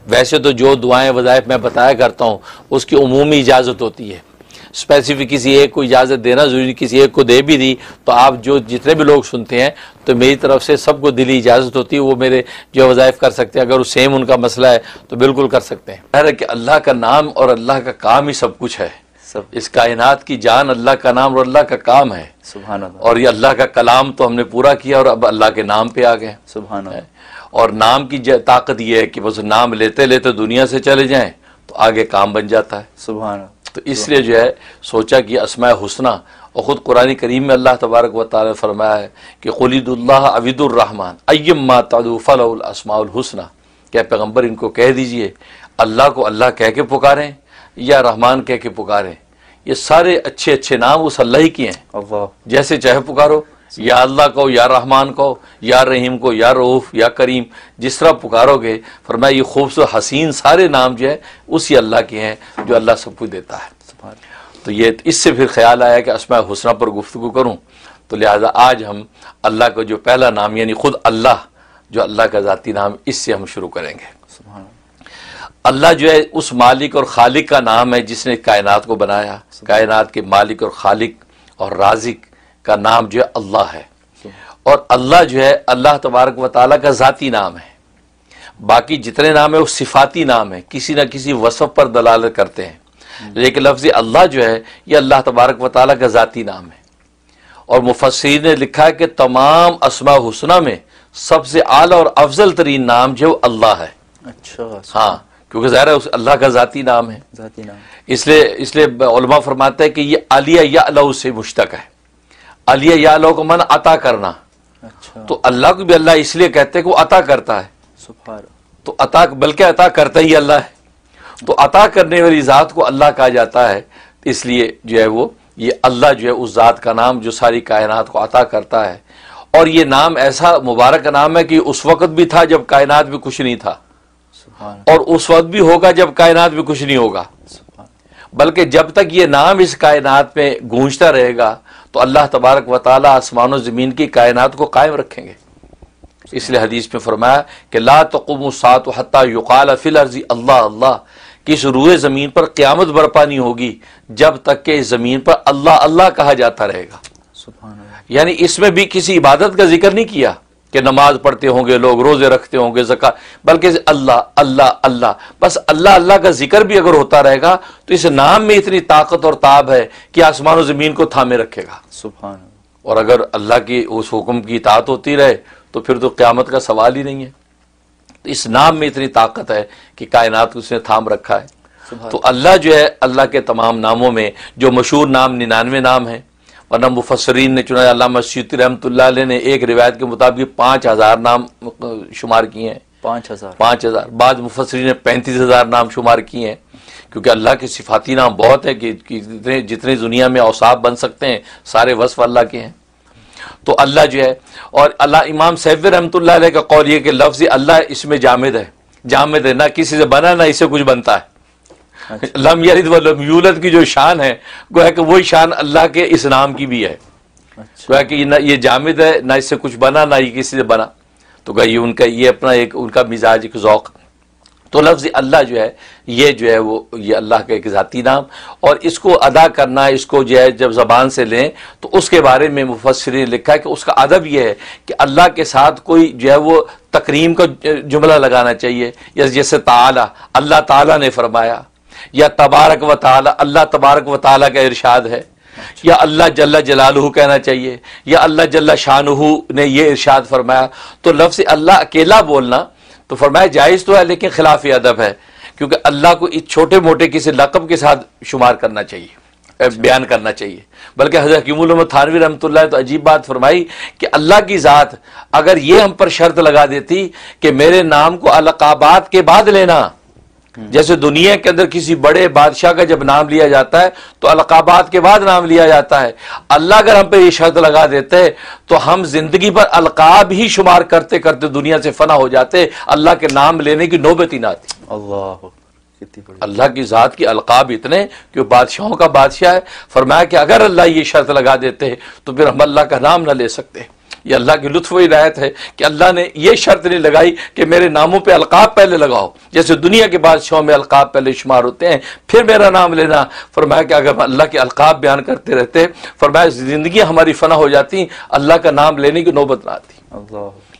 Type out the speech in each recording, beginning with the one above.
ویسے تو جو دعائیں وظائف میں بتایا کرتا ہوں اس کی عمومی اجازت ہوتی ہے، اسپیسیفک کسی ایک کو اجازت دینا ضروری، کسی ایک کو دے بھی دی تو آپ جتنے بھی لوگ سنتے ہیں تو میری طرف سے سب کو دلی اجازت ہوتی ہے، وہ میرے جو وظائف کر سکتے ہیں، اگر وہ سیم ان کا مسئلہ ہے تو بالکل کر سکتے ہیں۔ ہے کہ اللہ کا نام اور اللہ کا کام ہی سب کچھ ہے، اس کائنات کی جان اللہ کا نام اور اللہ کا کام ہے، سبحان اللہ۔ اور یہ اللہ کا کلام تو ہم نے پورا کیا اور اب اللہ کے نام پہ آ گئے، سبحان اللہ۔ اور نام کی طاقت یہ ہے کہ بس نام لیتے لیتے دنیا سے چلے جائیں تو آگے کام بن جاتا ہے۔ سبحان اللہ۔ تو اس لیے جو ہے سوچا کہ اسماء حسنہ، اور خود قرآن کریم میں اللہ تبارک و تعالی نے فرمایا ہے کہ قل ادعوا اللہ او ادعوا الرحمن ایما تدعوا فلہ الاسماء الحسنى، کہ پیغمبر ان کو کہہ دیجئے اللہ کو اللہ کہہ کے پکاریں یا رحمان کہہ کے پکاریں، یہ سارے اچھے اچھے نام اس اللہ ہی کے ہیں، اللہ جیسے چاہے پکارو، یا اللہ کو، یا رحمان کو، یا رحیم کو، یا رؤوف، یا کریم، جس طرح پکارو گے، فرمایا یہ خوبصورت حسین سارے نام جو ہے اسی اللہ کے ہیں جو اللہ سب کچھ دیتا ہے۔ سبحان اللہ۔ تو یہ اس سے پھر خیال آیا کہ اسماء حسنہ پر گفتگو کروں، تو لہذا آج ہم اللہ کا جو پہلا نام یعنی خود اللہ، جو اللہ کا ذاتی نام، اس سے ہم شروع کریں گے۔ سبحان اللہ۔ اللہ جو ہے اس مالک اور خالق کا نام ہے جس نے کائنات کو بنایا، کائنات کے مالک اور خالق اور رازق کا نام جو ہے اللہ ہے، اور اللہ جو ہے اللہ تبارک و تعالیٰ کا ذاتی نام ہے۔ باقی جتنے نام ہیں وہ صفاتی نام ہیں، کسی نہ کسی وصف پر دلالت کرتے ہیں، لیکن لفظ اللہ جو ہے یہ اللہ تبارک و تعالیٰ کا ذاتی نام ہے۔ اور مفسرین نے لکھا ہے کہ تمام اسماء حسنہ میں سب سے اعلیٰ اور افضل ترین نام جو اللہ ہے۔ اچھا، ہاں، کیونکہ ظاہر ہے اللہ کا ذاتی نام ہے، ذاتی نام۔ اس لیے علماء فرماتے ہیں کہ یہ علیہ یعلو سے مشتق ہے۔ علیہ یعلو کو من عطا کرنا، اچھا، تو اللہ کو بھی اللہ اس لیے کہتے ہیں کہ وہ عطا کرتا ہے، سبحان اللہ۔ تو عطا بلکہ عطا کرتا ہی اللہ ہے، تو عطا کرنے والی ذات کو اللہ کہا جاتا ہے، اس لیے جو ہے وہ یہ اللہ جو ہے اس ذات کا نام جو ساری کائنات کو عطا کرتا ہے۔ اور یہ نام ایسا مبارک نام ہے کہ اس وقت بھی تھا جب کائنات میں کچھ نہیں تھا، سبحان اللہ۔ اور اس وقت بھی ہوگا جب کائنات میں کچھ نہیں ہوگا، سبحان اللہ۔ بلکہ جب تک یہ نام اس کائنات میں گونجتا رہے گا تو اللہ تبارک و تعالیٰ آسمان و زمین کی کائنات کو قائم رکھیں گے۔ اس لیے حدیث میں فرمایا کہ لا تقوم الساعة حتى يقال في الارض اللہ اللہ، کہ اس روئے زمین پر قیامت برپا نہیں ہوگی جب تک کہ اس زمین پر اللہ اللہ کہا جاتا رہے گا۔ سبحان اللہ۔ یعنی اس میں بھی کسی عبادت کا ذکر نہیں کیا کہ نماز پڑھتے ہوں گے لوگ، روزے رکھتے ہوں گے، زکوٰۃ، بلکہ اللہ اللہ اللہ، بس اللہ اللہ کا ذکر بھی اگر ہوتا رہے گا تو اس نام میں اتنی طاقت اور تاب ہے کہ آسمان و زمین کو تھامے رکھے گا۔ سبحان اللہ۔ اور اگر اللہ کی اس حکم کی اطاعت ہوتی رہے تو پھر تو قیامت کا سوال ہی نہیں ہے۔ تو اس نام میں اتنی طاقت ہے کہ کائنات کو اس نے تھام رکھا ہے۔ تو اللہ جو ہے اللہ کے تمام ناموں میں جو مشہور نام 99 نام ہیں، ورنہ مفسرین نے چنا، علامہ سیوطی رحمۃ اللہ علیہ نے ایک روایت کے مطابق 5000 نام شمار کیے ہیں، 5000، بعض مفسرین نے 35000 نام شمار کیے ہیں، کیونکہ اللہ کے صفاتی نام بہت ہے کہ جتنے دنیا میں اوصاف بن سکتے ہیں سارے وصف اللہ کے ہیں۔ تو اللہ جو ہے، اور اللہ امام سیوطی رحمۃ اللہ علیہ کا قول یہ کہ لفظ اللہ اس میں جامد ہے، جامد ہے، نہ کسی سے بنا نہ اسے کچھ بنتا ہے۔ لم یلد ولم یولد کی جو شان ہے گویا کہ وہی شان اللہ کے اس نام کی بھی ہے، گویا کہ یہ جامد ہے، نہ اس سے کچھ بنا نہ یہ کسی سے بنا، تو گویا یہ ان کا یہ اپنا ایک ان کا مزاج، ایک ذوق۔ تو لفظ اللہ جو ہے یہ جو ہے وہ یہ اللہ کا ایک ذاتی نام، اور اس کو ادا کرنا، اس کو جو ہے جب زبان سے لیں تو اس کے بارے میں مفسرین نے لکھا ہے کہ اس کا ادب یہ ہے کہ اللہ کے ساتھ کوئی جو ہے وہ تکریم کا جملہ لگانا چاہیے، جیسے تعالی، اللہ تعالیٰ نے فرمایا، یا تبارک و تعالی، اللہ تبارک و تعالیٰ کا ارشاد ہے، یا اللہ جل جلالہ کہنا چاہیے، یا اللہ جل شانہ نے یہ ارشاد فرمایا۔ تو لفظ اللہ اکیلا بولنا تو فرمایا جائز تو ہے لیکن خلاف ادب ہے، کیونکہ اللہ کو اس چھوٹے موٹے کسی لقب کے ساتھ شمار کرنا چاہیے، بیان کرنا چاہیے۔ بلکہ حضرت حکیم الامت تھانوی رحمۃ اللہ تو عجیب بات فرمائی کہ اللہ کی ذات اگر یہ ہم پر شرط لگا دیتی کہ میرے نام کو القابات کے بعد لینا، جیسے دنیا کے اندر کسی بڑے بادشاہ کا جب نام لیا جاتا ہے تو القابات کے بعد نام لیا جاتا ہے، اللہ اگر ہم پہ یہ شرط لگا دیتے تو ہم زندگی پر القاب ہی شمار کرتے کرتے دنیا سے فنا ہو جاتے، اللہ کے نام لینے کی نوبت ہی نہ آتی۔ اللہ کتنی بڑی اللہ کی ذات کی القاب اتنے کہ وہ بادشاہوں کا بادشاہ ہے، فرمایا کہ اگر اللہ یہ شرط لگا دیتے تو پھر ہم اللہ کا نام نہ لے سکتے۔ یہ اللہ کی لطف و عنایت ہے کہ اللہ نے یہ شرط نہیں لگائی کہ میرے ناموں پہ القاب پہلے لگاؤ، جیسے دنیا کے بادشاہوں میں القاب پہلے شمار ہوتے ہیں پھر میرا نام لینا۔ فرمایا کہ اگر اللہ کے القاب بیان کرتے رہتے، فرمایا زندگیاں ہماری فنا ہو جاتی، اللہ کا نام لینے کی نوبت نہ آتی۔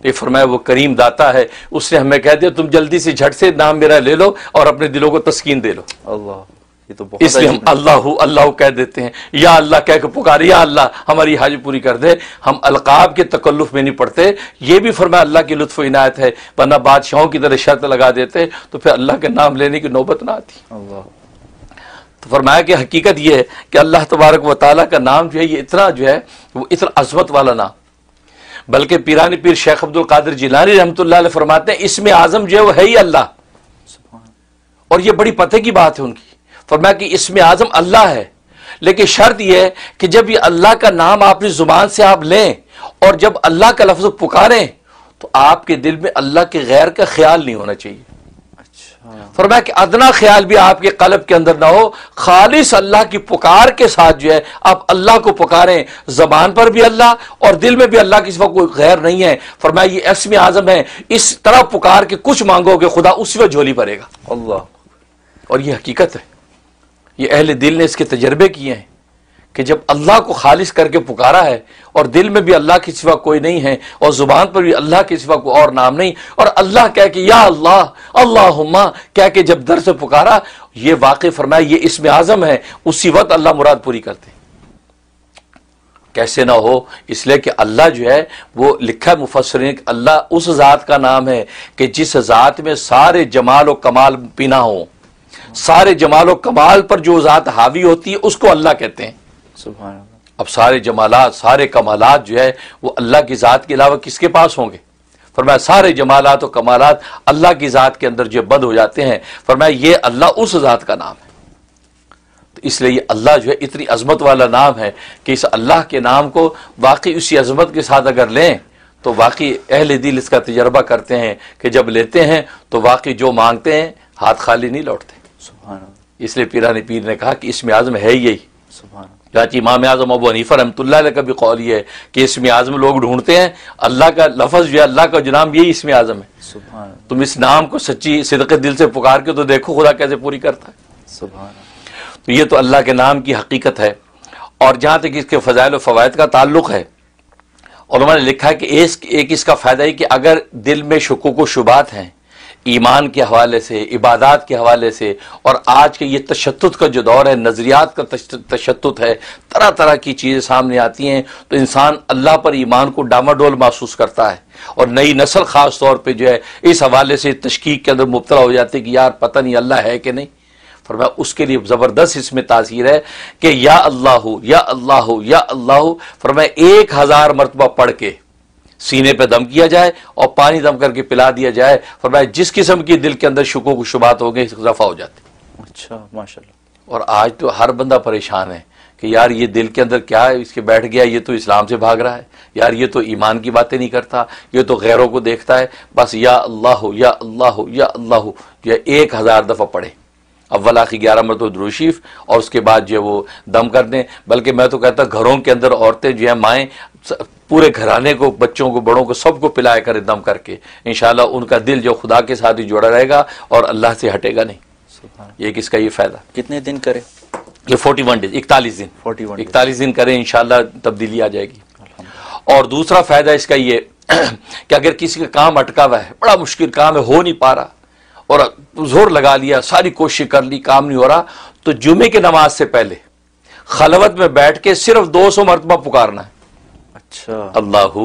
یہ فرمایا وہ کریم داتا ہے، اس نے ہمیں کہہ دیا تم جلدی سے جھٹ سے نام میرا لے لو اور اپنے دلوں کو تسکین دے لو۔ اللہ، یہ تو بہت اس لیے ہم اللہ اللہ کہہ دیتے ہیں، یا اللہ کہہ کے پکارے، یا اللہ ہماری حاجت پوری کر دے۔ ہم القاب کے تکلف میں نہیں پڑتے، یہ بھی فرمایا اللہ کی لطف و عنایت ہے، ورنہ بادشاہوں کی طرح شرط لگا دیتے تو پھر اللہ کے نام لینے کی نوبت نہ آتی۔ اللہ، تو فرمایا کہ حقیقت یہ ہے کہ اللہ تبارک و تعالیٰ کا نام جو ہے یہ اتنا جو ہے وہ اتنا عظمت والا نام، بلکہ پیرانی پیر شیخ عبد القادر جیلانی رحمۃ اللہ علیہ فرماتے ہیں اسم اعظم جو ہے وہ ہے ہی اللہ، اور یہ بڑی پتہ کی بات ہے ان کی۔ فرمایا کہ اسم اعظم اللہ ہے، لیکن شرط یہ ہے کہ جب یہ اللہ کا نام آپ کی زبان سے آپ لیں اور جب اللہ کا لفظ پکاریں تو آپ کے دل میں اللہ کے غیر کا خیال نہیں ہونا چاہیے۔ فرمایا کہ ادنا خیال بھی آپ کے قلب کے اندر نہ ہو، خالص اللہ کی پکار کے ساتھ جو ہے آپ اللہ کو پکاریں، زبان پر بھی اللہ اور دل میں بھی اللہ کے سوا کوئی غیر نہیں ہے۔ فرمایا یہ اسم اعظم ہے، اس طرح پکار کے کچھ مانگو گے خدا اسی وقت جھولی بھرے گا۔ اللہ، اور یہ حقیقت ہے، یہ اہل دل نے اس کے تجربے کیے ہیں کہ جب اللہ کو خالص کر کے پکارا ہے اور دل میں بھی اللہ کے سوا کوئی نہیں ہے اور زبان پر بھی اللہ کے سوا کوئی اور نام نہیں، اور اللہ کہہ کے یا اللہ اللہم کہہ کے جب در سے پکارا، یہ واقع فرمایا یہ اسم اعظم ہے، اسی وقت اللہ مراد پوری کرتے۔ کیسے نہ ہو، اس لیے کہ اللہ جو ہے وہ لکھا ہے مفسرین کہ اللہ اس ذات کا نام ہے کہ جس ذات میں سارے جمال و کمال پینا ہو، سارے جمال و کمال پر جو ذات حاوی ہوتی ہے اس کو اللہ کہتے ہیں۔ سبحان اللہ۔ اب سارے جمالات سارے کمالات جو ہے وہ اللہ کی ذات کے علاوہ کس کے پاس ہوں گے؟ فرمایا سارے جمالات و کمالات اللہ کی ذات کے اندر جو بند ہو جاتے ہیں، فرمایا یہ اللہ اس ذات کا نام ہے۔ تو اس لیے یہ اللہ جو ہے اتنی عظمت والا نام ہے کہ اس اللہ کے نام کو واقعی اسی عظمت کے ساتھ اگر لیں تو واقعی اہل دل اس کا تجربہ کرتے ہیں کہ جب لیتے ہیں تو واقعی جو مانگتے ہیں ہاتھ خالی نہیں لوٹتے۔ سبحان اللہ، اس لیے پیرانی پیر نے کہا کہ اسم اعظم ہے یہی۔ سبحان اللہ۔ چاچی امام اعظم ابو حنیفہ رحمۃ اللہ علیہ کا بھی قول یہ ہے کہ اسم اعظم لوگ ڈھونڈتے ہیں، اللہ کا لفظ جو ہے اللہ کا جو نام یہی اسم اعظم ہے۔ سبحان اللہ، تم اس نام کو سچی صدق دل سے پکار کے تو دیکھو خدا کیسے پوری کرتا ہے۔ سبحان اللہ۔ تو یہ تو اللہ کے نام کی حقیقت ہے۔ اور جہاں تک اس کے فضائل و فوائد کا تعلق ہے، علماء نے لکھا ہے کہ ایک اس کا فائدہ ہے کہ اگر دل میں شکوک و شبہات ہیں ایمان کے حوالے سے، عبادات کے حوالے سے، اور آج کے یہ تشدد کا جو دور ہے، نظریات کا تشدد ہے، طرح طرح کی چیزیں سامنے آتی ہیں، تو انسان اللہ پر ایمان کو ڈاماڈول محسوس کرتا ہے، اور نئی نسل خاص طور پہ جو ہے اس حوالے سے تشکیک کے اندر مبتلا ہو جاتی ہے کہ یار پتہ نہیں اللہ ہے کہ نہیں۔ فرمایا اس کے لیے زبردست اس میں تاثیر ہے کہ یا اللہ یا اللہ یا اللہ، فرمایا 1000 مرتبہ پڑھ کے سینے پہ دم کیا جائے اور پانی دم کر کے پلا دیا جائے، فرمایا جس قسم کی دل کے اندر شکوک و شبہات ہو گئے دفع ہو جاتے۔ اچھا، ماشاءاللہ۔ اور آج تو ہر بندہ پریشان ہے کہ یار یہ دل کے اندر کیا ہے، اس کے بیٹھ گیا، یہ تو اسلام سے بھاگ رہا ہے، یار یہ تو ایمان کی باتیں نہیں کرتا، یہ تو غیروں کو دیکھتا ہے، بس یا اللہ یا اللہ یا اللہ جو 1000 دفعہ پڑھے، اول آخر 11 مرتبہ درود شریف، اور اس کے بعد جو ہے وہ دم کر دیں۔ بلکہ میں تو کہتا گھروں کے اندر عورتیں جو ہیں، مائیں پورے گھرانے کو، بچوں کو، بڑوں کو، سب کو پلایا کرے دم کر کے، انشاءاللہ ان کا دل جو خدا کے ساتھ ہی جڑا رہے گا اور اللہ سے ہٹے گا نہیں۔ یہ کس کا یہ فائدہ؟ کتنے دن کرے؟ یہ 41 ڈیز، 41 دن 41 دن کریں، انشاءاللہ تبدیلی آ جائے گی۔ اور دوسرا فائدہ اس کا یہ کہ اگر کسی کا کام اٹکا ہوا ہے، بڑا مشکل کام ہے، ہو نہیں پا رہا، اور زور لگا لیا، ساری کوشش کر لی، کام نہیں ہو رہا، تو جمعے کی نماز سے پہلے خلوت میں بیٹھ کے صرف 200 مرتبہ پکارنا ہے۔ اچھا، اللہ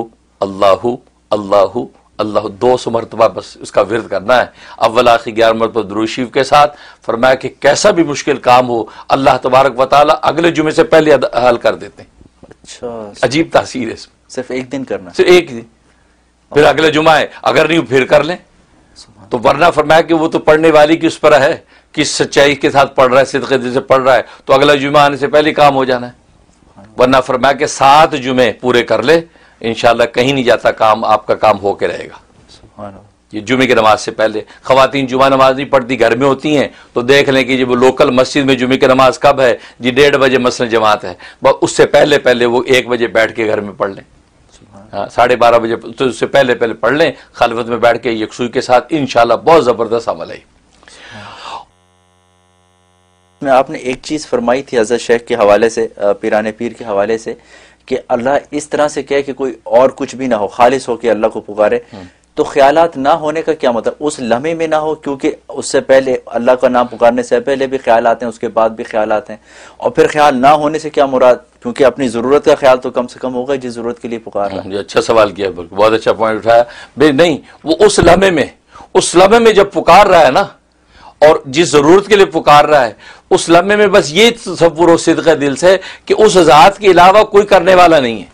اللہ اللہ اللہ 200 مرتبہ بس اس کا ورد کرنا ہے، اول آخر 11 مرتبہ درود شریف کے ساتھ۔ فرمایا کہ کیسا بھی مشکل کام ہو اللہ تبارک و تعالیٰ اگلے جمعے سے پہلے حل کر دیتے ہیں۔ اچھا، عجیب تاثیر ہے اس میں۔ صرف ایک دن کرنا؟ صرف ایک دن، پھر اگلے جمعہ ہے، اگر نہیں پھر کر لیں تو، ورنہ فرمایا کہ وہ تو پڑھنے والی کی اس پر ہے، کس سچائی کے ساتھ پڑھ رہا ہے، صدقے دل سے پڑھ رہا ہے، تو اگلا جمعہ آنے سے پہلے کام ہو جانا ہے۔ ورنہ فرمایا کہ 7 جمعے پورے کر لے، انشاءاللہ کہیں نہیں جاتا کام، آپ کا کام ہو کے رہے گا۔ سبحان اللہ۔ یہ جمعے کی نماز سے پہلے، خواتین جمعہ نماز نہیں پڑھتی، گھر میں ہوتی ہیں، تو دیکھ لیں کہ جب وہ لوکل مسجد میں جمعے کی نماز کب ہے جی، 1:30 بجے مثلا جماعت ہے، بس اس سے پہلے وہ 1 بجے بیٹھ کے گھر میں پڑھ لیں۔ 12:30 بجے تو اس سے پہلے پڑھ لیں خلوت میں بیٹھ کے یکسوئی کے ساتھ، انشاءاللہ بہت زبردست عمل ہے۔ آپ نے ایک چیز فرمائی تھی حضرت شیخ کے حوالے سے، پیران پیر کے حوالے سے، کہ اللہ اس طرح سے کہے کہ کوئی اور کچھ بھی نہ ہو، خالص ہو کے اللہ کو پکارے، تو خیالات نہ ہونے کا کیا مطلب؟ اس لمحے میں نہ ہو، کیونکہ اس سے پہلے اللہ کا نام پکارنے سے پہلے بھی خیالات ہیں، اس کے بعد بھی خیالات ہیں، اور پھر خیال نہ ہونے سے کیا مراد؟ کیونکہ اپنی ضرورت کا خیال تو کم سے کم ہوگا جس ضرورت کے لیے پکار رہا ہے۔ یہ اچھا سوال کیا، بہت اچھا پوائنٹ اٹھایا بھائی۔ نہیں، وہ اس لمحے میں جب پکار رہا ہے نا، اور جس ضرورت کے لیے پکار رہا ہے، اس لمحے میں بس یہ تصور و صدق دل سے کہ اس ذات کے علاوہ کوئی کرنے والا نہیں ہے،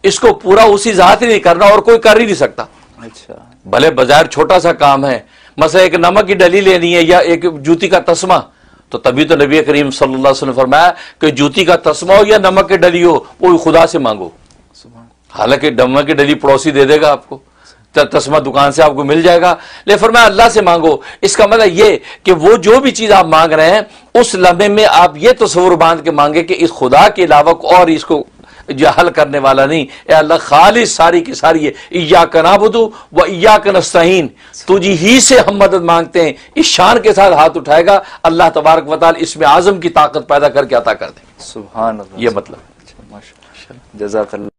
اس کو پورا اسی ذات ہی نہیں کرنا، اور کوئی کر ہی نہیں سکتا۔ اچھا، بھلے بظاہر چھوٹا سا کام ہے، مثلا ایک نمک کی ڈلی لینی ہے یا ایک جوتی کا تسمہ، تو تبھی تو نبی کریم صلی اللہ علیہ وسلم نے فرمایا کہ جوتی کا تسمہ ہو یا نمک کی ڈلی ہو، وہ خدا سے مانگو۔ حالانکہ نمک کی ڈلی پڑوسی دے دے گا آپ کو، تسمہ دکان سے آپ کو مل جائے گا، لیکن فرمایا اللہ سے مانگو۔ اس کا مطلب یہ کہ وہ جو بھی چیز آپ مانگ رہے ہیں، اس لمحے میں آپ یہ تصور باندھ کے مانگے کہ اس خدا کے علاوہ اور اس کو جو حل کرنے والا نہیں، اے اللہ خالص ساری کی ساری ہے، ایاک نعبد و ایاک نستعین، تجھی ہی سے ہم مدد مانگتے ہیں۔ اس شان کے ساتھ ہاتھ اٹھائے گا، اللہ تبارک و تعالی اس میں اعظم کی طاقت پیدا کر کے عطا کر دیں۔ سبحان اللہ، یہ مطلب ماشاءاللہ، جزاک اللہ۔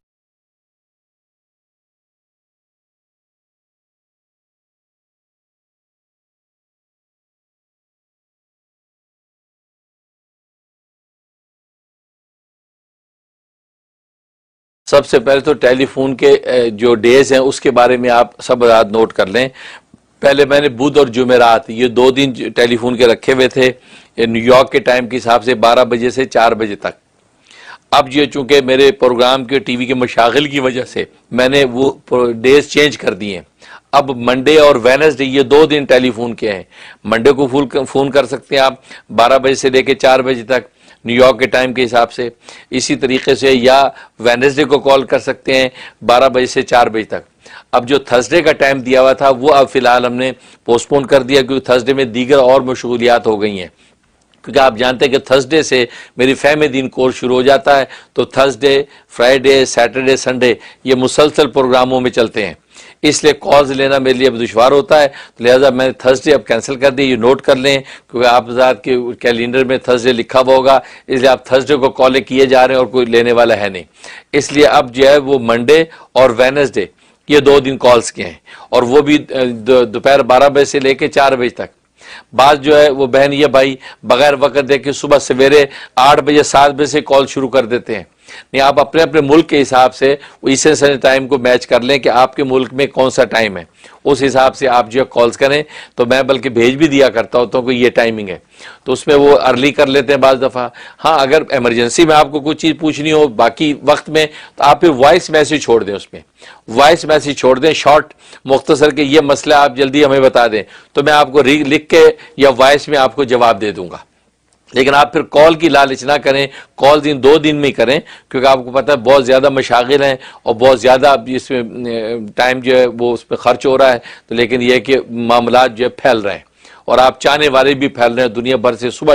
سب سے پہلے تو ٹیلی فون کے جو ڈیز ہیں اس کے بارے میں آپ سب رات نوٹ کر لیں۔ پہلے میں نے بدھ اور جمعرات یہ 2 دن ٹیلی فون کے رکھے ہوئے تھے، نیو یارک کے ٹائم کے حساب سے 12 بجے سے 4 بجے تک۔ اب یہ چونکہ میرے پروگرام کے ٹی وی کے مشاغل کی وجہ سے میں نے وہ ڈیز چینج کر دیے ہیں۔ اب منڈے اور وینسڈے یہ 2 دن ٹیلی فون کے ہیں۔ منڈے کو فون کر سکتے ہیں آپ 12 بجے سے لے کے 4 بجے تک نیو یارک کے ٹائم کے حساب سے، اسی طریقے سے یا وینسڈے کو کال کر سکتے ہیں 12 بجے سے 4 بجے تک۔ اب جو تھرسڈے کا ٹائم دیا ہوا تھا وہ اب فی الحال ہم نے پوسٹ پون کر دیا، کیونکہ تھرسڈے میں دیگر اور مشغولیات ہو گئی ہیں، کیونکہ آپ جانتے ہیں کہ تھرسڈے سے میری فہم دین کورس شروع ہو جاتا ہے، تو تھرسڈے، فرائیڈے، سیٹرڈے، سنڈے یہ مسلسل پروگراموں میں چلتے ہیں، اس لیے کالز لینا میرے لیے اب دشوار ہوتا ہے، لہٰذا میں نے تھرسڈے اب کینسل کر دی۔ یہ نوٹ کر لیں، کیونکہ آپ ذات کے کیلنڈر میں تھرسڈے لکھا ہوا ہوگا، اس لیے آپ تھرسڈے کو کالیں کیے جا رہے ہیں اور کوئی لینے والا ہے نہیں، اس لیے اب جو ہے وہ منڈے اور وینسڈے یہ 2 دن کالز کے ہیں، اور وہ بھی دوپہر 12 بجے سے لے کے 4 بجے تک۔ بعض جو ہے وہ بہن یہ بھائی بغیر وقت دے کے صبح سویرے 8 بجے 7 بجے سے کال شروع کر دیتے ہیں۔ نہیں، آپ اپنے اپنے ملک کے حساب سے ایسٹرن اسٹینڈرڈ ٹائم کو میچ کر لیں کہ آپ کے ملک میں کون سا ٹائم ہے، اس حساب سے آپ جو ہے کالز کریں، تو میں بلکہ بھیج بھی دیا کرتا ہوتا ہوں کہ یہ ٹائمنگ ہے، تو اس میں وہ ارلی کر لیتے ہیں بعض دفعہ۔ ہاں، اگر ایمرجنسی میں آپ کو کوئی چیز پوچھنی ہو باقی وقت میں، تو آپ پھر وائس میسج چھوڑ دیں، اس میں وائس میسج چھوڑ دیں شارٹ مختصر کہ یہ مسئلہ آپ جلدی ہمیں بتا دیں، تو میں آپ کو لکھ کے یا وائس میں آپ کو جواب دے دوں گا۔ لیکن آپ پھر کال کی لالچ نہ کریں، کال 2 دن میں کریں، کیونکہ آپ کو پتہ ہے بہت زیادہ مشاغل ہیں اور بہت زیادہ اس میں ٹائم جو ہے وہ اس پہ خرچ ہو رہا ہے، تو لیکن یہ کہ معاملات جو ہے پھیل رہے ہیں، اور آپ چاہنے والے بھی پھیل رہے ہیں دنیا بھر سے۔ صبح